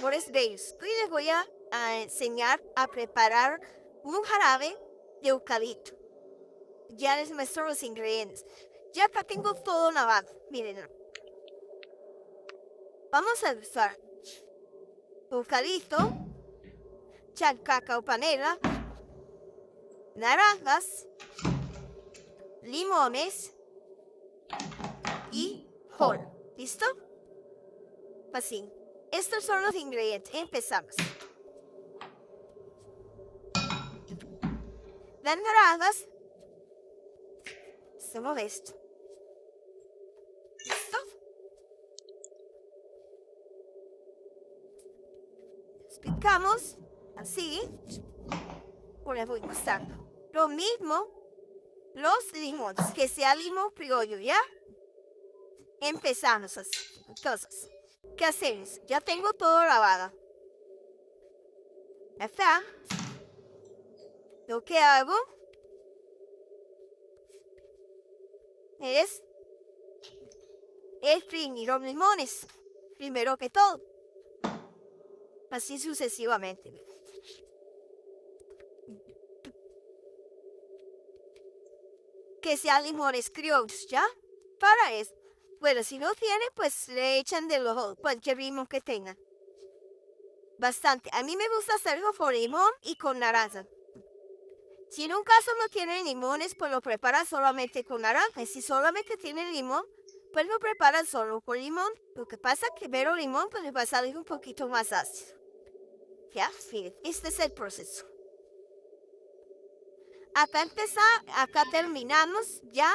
sabores bellos. Hoy les voy a enseñar a preparar un jarabe de eucalipto. Ya les muestro los ingredientes. Ya acá tengo todo lavado. Miren. Vamos a usar eucalipto, cacao panela, naranjas, limones y jol. ¿Listo? Así. Estos son los ingredientes. Empezamos. Las naranjas. Hacemos esto. ¿Listo? Picamos así. Pues les voy mostrando. Lo mismo, los limones, que sea limón criollo, ¿ya? Empezamos así. Entonces, ¿qué hacemos? Ya tengo todo lavado. Ya está. Lo que hago es exprimir los limones, primero que todo. Así sucesivamente. Que sean limones criollos, ¿ya? Para eso. Bueno, si no tiene, pues le echan de los cualquier limón que tengan. Bastante. A mí me gusta hacerlo con limón y con naranja. Si en un caso no tienen limones, pues lo preparan solamente con naranja. Y si solamente tienen limón, pues lo preparan solo con limón. Lo que pasa es que ver limón pues les va a salir un poquito más ácido. Ya, miren, este es el proceso. Acá terminamos ya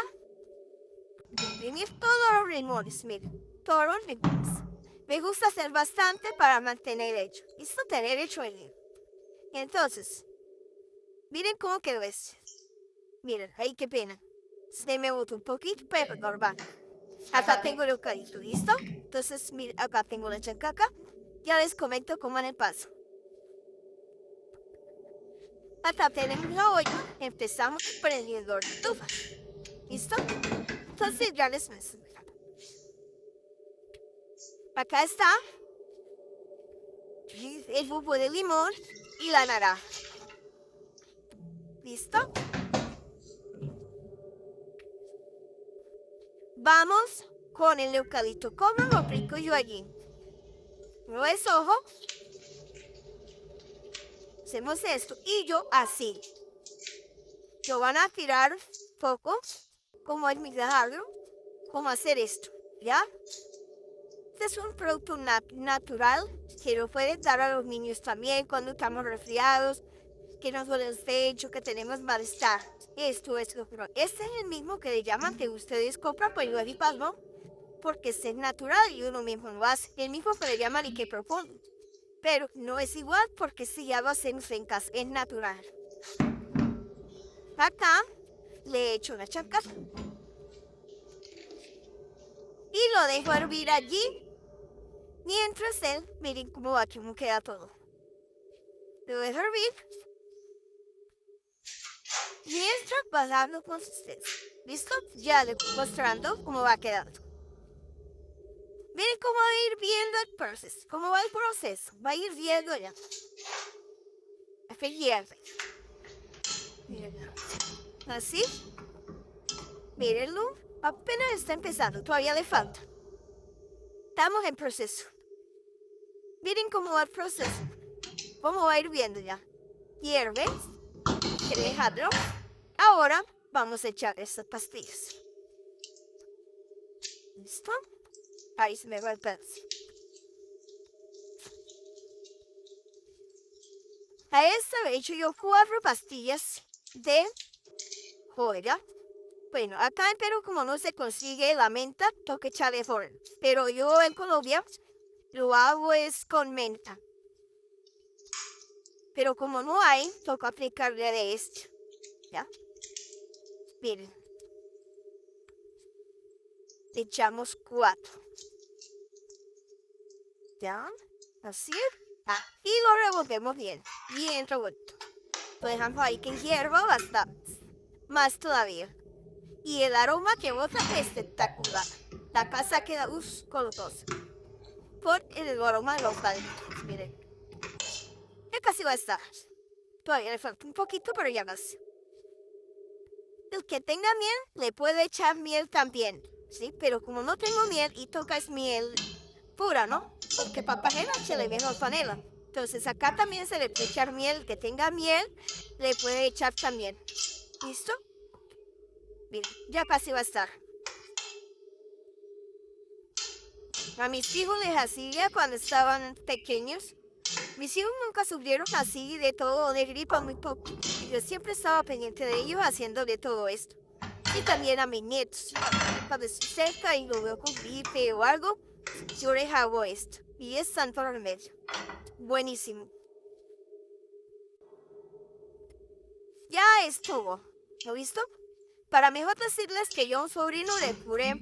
de imprimir todos los limones, miren, todos los limones. Me gusta hacer bastante para mantener hecho. Listo, tener hecho el libro. Entonces, miren cómo quedó esto. Miren, ahí qué pena. Se me botó un poquito, pero normal. Acá tengo el eucalipto, ¿listo? Entonces, miren, acá tengo la chancaca. Ya les comento cómo en el paso. Acá tenemos la olla. Empezamos prendiendo la estufa. ¿Listo? Entonces, ya les muestro. Acá está el jugo de limón y la naranja. ¿Listo? Vamos con el eucalipto. ¿Cómo lo aplico yo allí? No es ojo. Hacemos esto. Y yo así. Yo van a tirar poco. Como es mi dejarlo. Cómo hacer esto. ¿Ya? Este es un producto natural que lo pueden dar a los niños también cuando estamos resfriados, que nos duele el pecho, que tenemos malestar. Esto, pero este es el mismo que le llaman que ustedes compran por el palmo, porque este es natural y uno mismo lo hace. El mismo que le llaman y que proponen. Pero no es igual porque si ya lo hacemos en casa, es natural. Acá le echo una chancata. Y lo dejo hervir allí. Mientras miren cómo va, cómo queda todo. Lo dejo hervir. Mientras va dando consistencia. ¿Listo? Ya les voy mostrando cómo va quedando. Miren cómo va a ir viendo el proceso. ¿Cómo va el proceso? Va a ir viendo ya. Hierve. Miren. Así. Mírenlo. Apenas está empezando. Todavía le falta. Estamos en proceso. Miren cómo va el proceso. Cómo va hirviendo ya. Hierve. Hay que dejarlo. Ahora vamos a echar estas pastillas. ¿Listo? Ahí se me va el pedazo. A esta he hecho yo 4 pastillas de joya. Bueno, acá en Perú como no se consigue la menta, toca echarle joya. Pero yo en Colombia lo hago es con menta. Pero como no hay, toca aplicarle de este. ¿Ya? Miren. Le echamos 4. ¿Ya? Así. Y lo revolvemos bien. Bien revuelto. Lo dejamos ahí que hierva bastante. Más todavía. Y el aroma que bota es espectacular. La casa queda colorosa. por el aroma local. Miren, ya casi va a estar. Todavía le falta un poquito, pero ya casi. El que tenga miel le puede echar miel también, ¿sí? Pero como no tengo miel y tocas miel pura, ¿no? Porque papagena se le mejor panela. Entonces acá también se le puede echar miel. El que tenga miel le puede echar también. ¿Listo? Bien, ya casi va a estar. A mis hijos les hacía cuando estaban pequeños. Mis hijos nunca sufrieron así de todo, de gripa muy poco. Y yo siempre estaba pendiente de ellos haciendo de todo esto. Y también a mis nietos. Cuando estoy cerca y lo veo con gripe o algo, yo les hago esto. Y es santo remedio. Buenísimo. Ya estuvo. ¿Lo visto? Para mejor decirles que yo a un sobrino le curé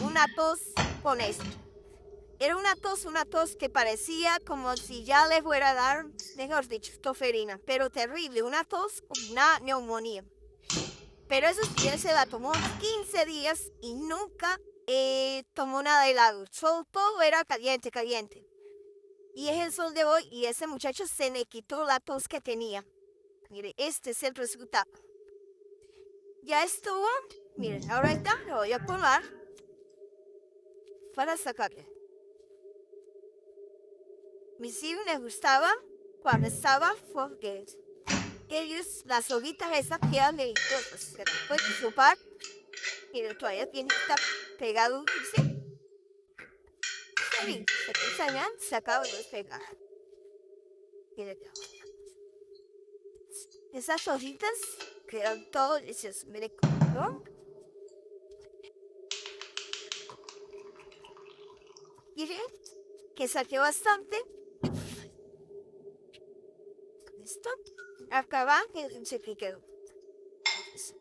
una tos con esto. Era una tos que parecía como si ya le fuera a dar, mejor dicho, toferina, pero terrible, una tos con una neumonía. Pero eso sí, él se la tomó 15 días y nunca tomó nada de helado. Solo todo era caliente, caliente. Y es el sol de hoy y ese muchacho se le quitó la tos que tenía. Mire, este es el resultado. Ya estuvo. Miren, ahorita lo voy a colar para sacarle. Mis hijos les gustaba cuando estaba porque ellos, las hojitas esas quedan deliciosas. Se las pueden chupar y todavía tiene que estar pegado dulce. Sí, se piensa ya, se acaba de despegar. Miren, esas hojitas quedan todo deliciosas. Miren cómo. Miren que saqué bastante. ¿Listo? Acá va que se quedó.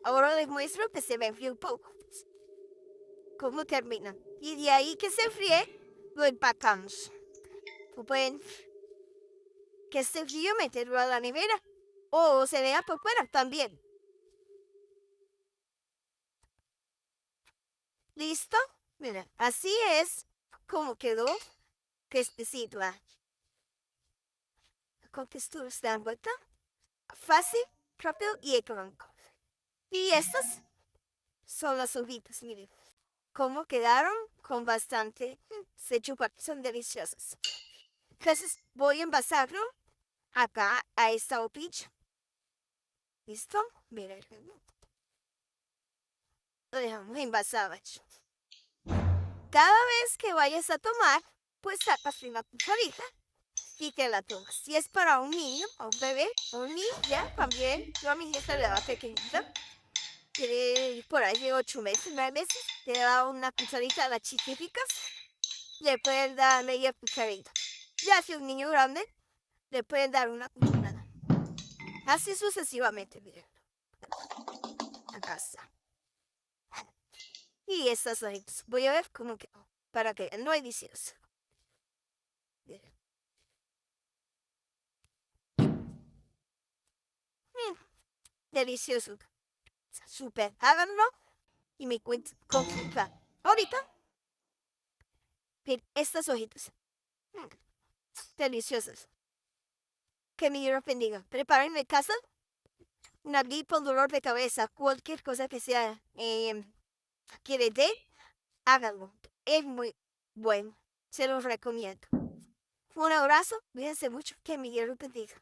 Ahora les muestro que se me enfrió un poco. ¿Cómo termina? Y de ahí que se fríe, lo empacamos. Pueden que esté frío meterlo a la nevera o se vea por fuera también. ¿Listo? Mira, así es como quedó crespecito. Con texturas de vuelta. Fácil, rápido y económico. Y estas son las hojitas, miren. Cómo quedaron con bastante. Se chupan, son deliciosas. Entonces voy a envasarlo acá a esta hojilla. ¿Listo? Miren. Lo dejamos envasado. Cada vez que vayas a tomar, pues sacas una cucharita y te la tomas. Si es para un niño o un bebé o un niña, también, yo a mi hija le daba pequeñita, tiene por ahí de 8 meses, 9 meses, te da una cucharita a las chiquiticas, le pueden dar media cucharita. Ya si es un niño grande, le pueden dar una cucharada. Así sucesivamente, miren. Acá está. Y estas hojitas. Voy a ver cómo quedó, para que no hay delicioso. Miren. Delicioso. Súper. Háganlo y me cuentan con feedback. Ahorita, miren, estas hojitas. Deliciosas. Que mi Dios bendiga. Preparen en casa una lipo, dolor de cabeza, cualquier cosa que sea que le dé, háganlo. Es muy bueno. Se los recomiendo. Un abrazo. Cuídense mucho. Que mi Dios bendiga.